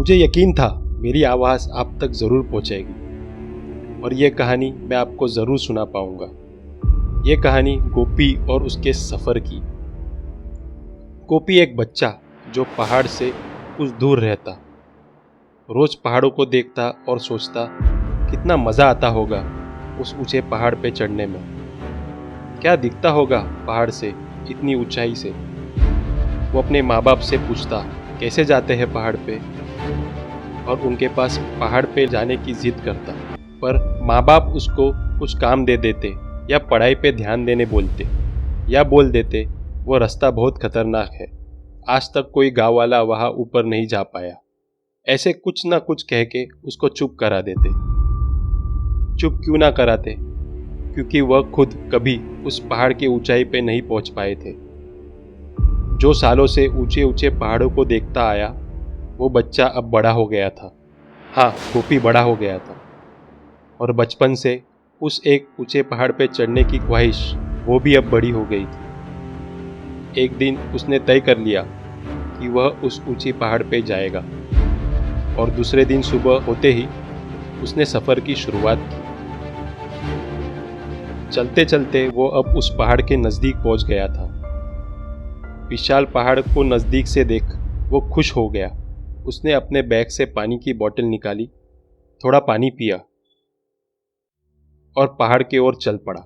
मुझे यकीन था मेरी आवाज़ आप तक ज़रूर पहुंचेगी और ये कहानी मैं आपको ज़रूर सुना पाऊंगा। ये कहानी गोपी और उसके सफ़र की। गोपी एक बच्चा जो पहाड़ से कुछ दूर रहता, रोज़ पहाड़ों को देखता और सोचता कितना मज़ा आता होगा उस ऊंचे पहाड़ पे चढ़ने में। क्या दिखता होगा पहाड़ से इतनी ऊंचाई से। वो अपने माँ बाप से पूछता कैसे जाते हैं पहाड़ पे, और उनके पास पहाड़ पे जाने की जिद करता, पर माँ बाप उसको कुछ काम दे देते या पढ़ाई पे ध्यान देने बोलते, या बोल देते वो रास्ता बहुत खतरनाक है, आज तक कोई गाँव वाला वहाँ ऊपर नहीं जा पाया। ऐसे कुछ ना कुछ कह के उसको चुप करा देते। चुप क्यों ना कराते? क्योंकि वह खुद कभी उस पहाड़ की ऊंचाई पे नहीं पहुंच पाए थे। जो सालों से ऊंचे ऊंचे पहाड़ों को देखता आया, वो बच्चा अब बड़ा हो गया था। हाँ, गोपी बड़ा हो गया था, और बचपन से उस एक ऊंचे पहाड़ पे चढ़ने की ख्वाहिश वो भी अब बड़ी हो गई थी। एक दिन उसने तय कर लिया कि वह उस ऊंची पहाड़ पे जाएगा, और दूसरे दिन सुबह होते ही उसने सफ़र की शुरुआत की। चलते चलते वो अब उस पहाड़ के नज़दीक पहुंच गया था। विशाल पहाड़ को नज़दीक से देख वो खुश हो गया। उसने अपने बैग से पानी की बोतल निकाली, थोड़ा पानी पिया और पहाड़ की ओर चल पड़ा।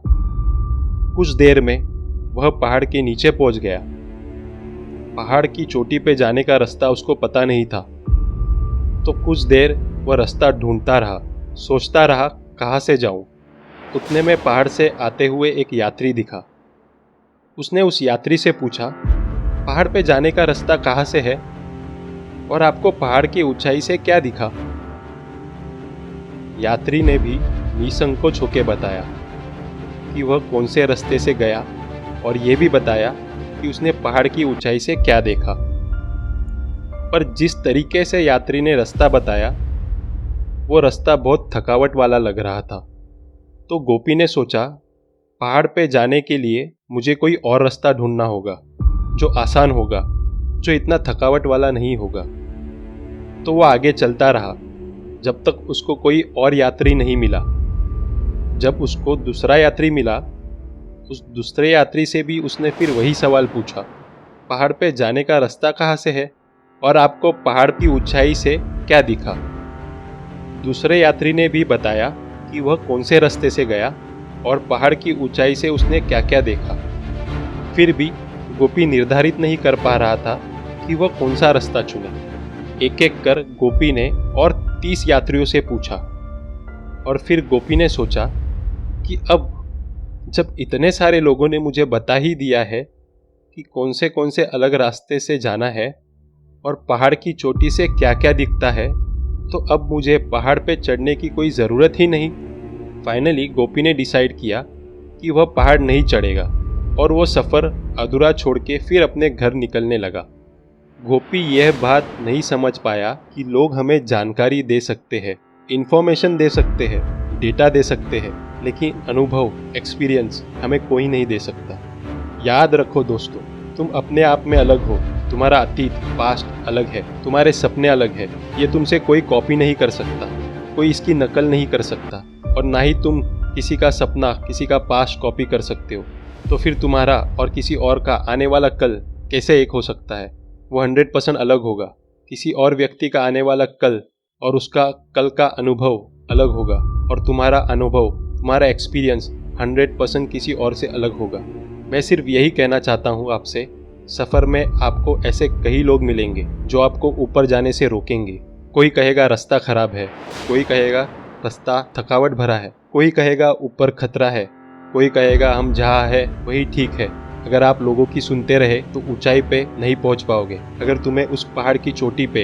कुछ देर में वह पहाड़ के नीचे पहुंच गया। पहाड़ की चोटी पे जाने का रास्ता उसको पता नहीं था, तो कुछ देर वह रास्ता ढूंढता रहा, सोचता रहा कहाँ से जाऊं। उतने में पहाड़ से आते हुए एक यात्री दिखा। उसने उस यात्री से पूछा, पहाड़ पे जाने का रास्ता कहाँ से है, और आपको पहाड़ की ऊंचाई से क्या दिखा? यात्री ने भी निसंकोच होकर बताया कि वह कौन से रास्ते से गया, और यह भी बताया कि उसने पहाड़ की ऊंचाई से क्या देखा। पर जिस तरीके से यात्री ने रास्ता बताया, वो रास्ता बहुत थकावट वाला लग रहा था। तो गोपी ने सोचा, पहाड़ पे जाने के लिए मुझे कोई और रास्ता ढूंढना होगा जो आसान होगा, जो इतना थकावट वाला नहीं होगा। तो वो आगे चलता रहा जब तक उसको कोई और यात्री नहीं मिला। जब उसको दूसरा यात्री मिला, उस दूसरे यात्री से भी उसने फिर वही सवाल पूछा, पहाड़ पे जाने का रास्ता कहाँ से है, और आपको पहाड़ की ऊंचाई से क्या दिखा? दूसरे यात्री ने भी बताया कि वह कौन से रास्ते से गया और पहाड़ की ऊंचाई से उसने क्या क्या देखा। फिर भी गोपी निर्धारित नहीं कर पा रहा था कि वह कौन सा रास्ता चुने। एक एक कर गोपी ने और 30 यात्रियों से पूछा, और फिर गोपी ने सोचा कि अब जब इतने सारे लोगों ने मुझे बता ही दिया है कि कौन से अलग रास्ते से जाना है और पहाड़ की चोटी से क्या क्या दिखता है, तो अब मुझे पहाड़ पे चढ़ने की कोई ज़रूरत ही नहीं। फाइनली गोपी ने डिसाइड किया कि वह पहाड़ नहीं चढ़ेगा, और वो सफ़र अधूरा छोड़ के फिर अपने घर निकलने लगा। गोपी यह बात नहीं समझ पाया कि लोग हमें जानकारी दे सकते हैं, इन्फॉर्मेशन दे सकते हैं, डेटा दे सकते हैं, लेकिन अनुभव, एक्सपीरियंस हमें कोई नहीं दे सकता। याद रखो दोस्तों, तुम अपने आप में अलग हो। तुम्हारा अतीत, पास्ट अलग है, तुम्हारे सपने अलग है। ये तुमसे कोई कॉपी नहीं कर सकता, कोई इसकी नकल नहीं कर सकता, और ना ही तुम किसी का सपना, किसी का पास्ट कॉपी कर सकते हो। तो फिर तुम्हारा और किसी और का आने वाला कल कैसे एक हो सकता है? वो 100% अलग होगा। किसी और व्यक्ति का आने वाला कल और उसका कल का अनुभव अलग होगा, और तुम्हारा अनुभव, तुम्हारा एक्सपीरियंस 100% किसी और से अलग होगा। मैं सिर्फ यही कहना चाहता हूँ आपसे, सफ़र में आपको ऐसे कई लोग मिलेंगे जो आपको ऊपर जाने से रोकेंगे। कोई कहेगा रास्ता खराब है, कोई कहेगा रास्ता थकावट भरा है, कोई कहेगा ऊपर खतरा है, कोई कहेगा हम जहाँ है वही ठीक है। अगर आप लोगों की सुनते रहे तो ऊंचाई पे नहीं पहुंच पाओगे। अगर तुम्हें उस पहाड़ की चोटी पे,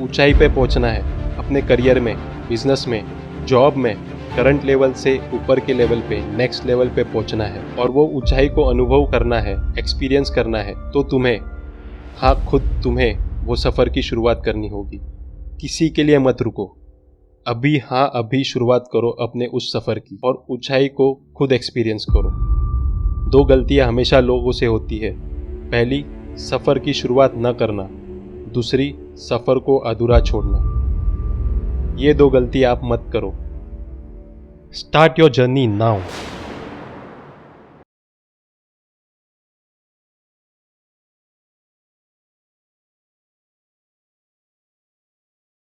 ऊंचाई पे पहुंचना है, अपने करियर में, बिजनेस में, जॉब में, करंट लेवल से ऊपर के लेवल पे, नेक्स्ट लेवल पे पहुंचना है, और वो ऊंचाई को अनुभव करना है, एक्सपीरियंस करना है, तो तुम्हें, हाँ खुद तुम्हें वो सफ़र की शुरुआत करनी होगी। किसी के लिए मत रुको। अभी शुरुआत करो अपने उस सफ़र की, और ऊंचाई को खुद एक्सपीरियंस करो। 2 गलतियां हमेशा लोगों से होती है। पहली, सफ़र की शुरुआत न करना। दूसरी, सफ़र को अधूरा छोड़ना। ये दो गलती आप मत करो। Start your journey now.